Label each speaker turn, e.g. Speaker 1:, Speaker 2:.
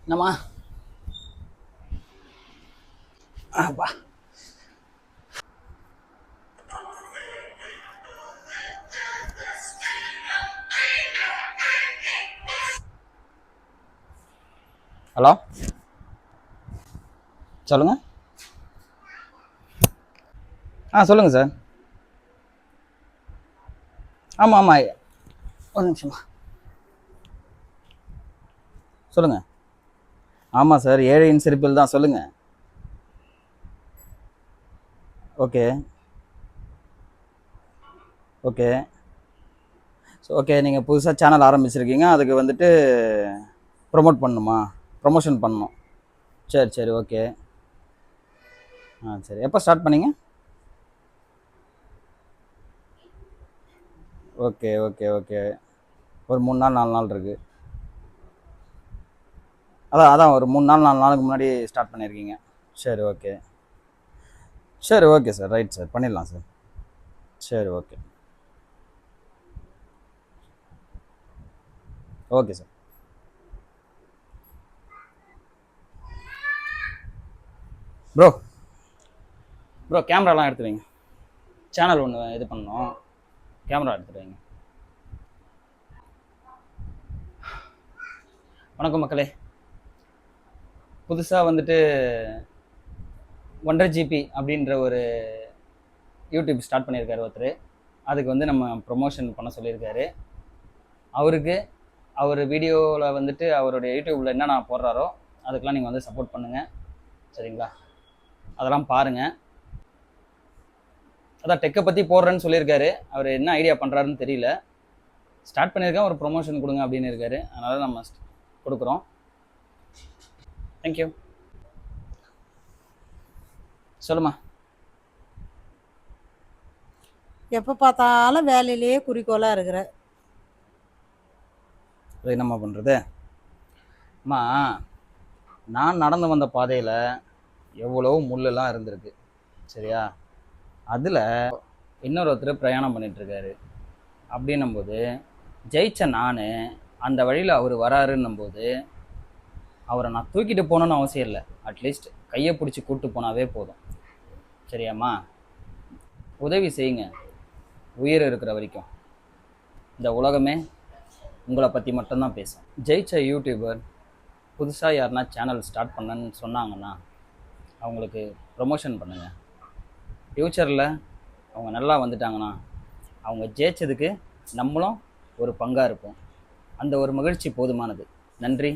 Speaker 1: என்னம்மா? அப்பா. ஹலோ, சொல்லுங்க. சொல்லுங்க சார். ஆமாம் ஆமாம், ஒரு நிமிஷமா சொல்லுங்க. ஆமாம் சார், ஏழையின் சிரிப்பில் தான். சொல்லுங்க. Okay okay. ஸோ ஓகே, நீங்கள் புதுசாக சேனல் ஆரம்பிச்சிருக்கீங்க, அதுக்கு வந்துட்டு ப்ரொமோட் பண்ணணுமா? ப்ரொமோஷன் பண்ணணும். சரி சரி, ஓகே. சரி, எப்போ ஸ்டார்ட் பண்ணீங்க? Okay okay okay. ஒரு 3 நாள் 4 நாள் இருக்குது. அதான் அதான் ஒரு 3 நாள் 4 நாளுக்கு முன்னாடி ஸ்டார்ட் பண்ணியிருக்கீங்க. சரி ஓகே. சரி ஓகே சார், ரைட் சார், பண்ணிடலாம் சார். சரி okay. Okay sir. Bro bro, கேமராலாம் எடுத்து வைங்க. சேனல் ஒன்று இது பண்ணணும், கேமரா எடுத்துகிட்டு வைங்க. வணக்கம் மக்களே. புதுசாக வந்துட்டு 1.5 ஜிபி அப்படின்ற ஒரு யூடியூப் ஸ்டார்ட் பண்ணியிருக்காரு ஒருத்தர். அதுக்கு வந்து நம்ம ப்ரொமோஷன் பண்ண சொல்லியிருக்காரு. அவருக்கு அவர் வீடியோவில் வந்துட்டு அவருடைய யூடியூப்பில் என்னென்ன போடுறாரோ அதுக்கெலாம் நீங்கள் வந்து சப்போர்ட் பண்ணுங்கள், சரிங்களா? அதெல்லாம் பாருங்கள். அதான் டெக்கை பற்றி போடுறேன்னு சொல்லியிருக்காரு. அவர் என்ன ஐடியா பண்ணுறாருன்னு தெரியல. ஸ்டார்ட் பண்ணியிருக்கேன், ஒரு ப்ரொமோஷன் கொடுங்க அப்படின்னு இருக்காரு. அதனால் நம்ம கொடுக்குறோம். தேங்க்யூ. சொல்லுமா.
Speaker 2: எப்போ பார்த்தாலும் வேலையிலேயே குறிக்கோளாக இருக்கிற.
Speaker 1: அது என்னம்மா பண்ணுறது? அம்மா, நான் நடந்து வந்த பாதையில் எவ்வளோ முள்ளெல்லாம் இருந்திருக்கு, சரியா? அதில் இன்னொருத்தர் பிரயாணம் பண்ணிகிட்ருக்காரு. அப்படின்னும்போது ஜெயிச்ச நான் அந்த வழியில் அவர் வராருன்னும்போது அவரை நான் தூக்கிட்டு போகணுன்னு அவசியம் இல்லை. அட்லீஸ்ட் கையை பிடிச்சி கூப்பிட்டு போனாவே போதும், சரியாம்மா? உதவி செய்யுங்க. உயிர் இருக்கிற வரைக்கும் இந்த உலகமே உங்களை பற்றி மட்டும்தான் பேசும். ஜெயிச்ச யூடியூபர் புதுசாக யாருன்னா சேனல் ஸ்டார்ட் பண்ணன்னு சொன்னாங்கன்னா அவங்களுக்கு ப்ரொமோஷன் பண்ணுங்கள். ஃப்யூச்சரில் அவங்க நல்லா வந்துட்டாங்கன்னா அவங்க ஜெயிச்சதுக்கு நம்மளும் ஒரு பங்காக இருப்போம். அந்த ஒரு மகிழ்ச்சி போதுமானது. நன்றி.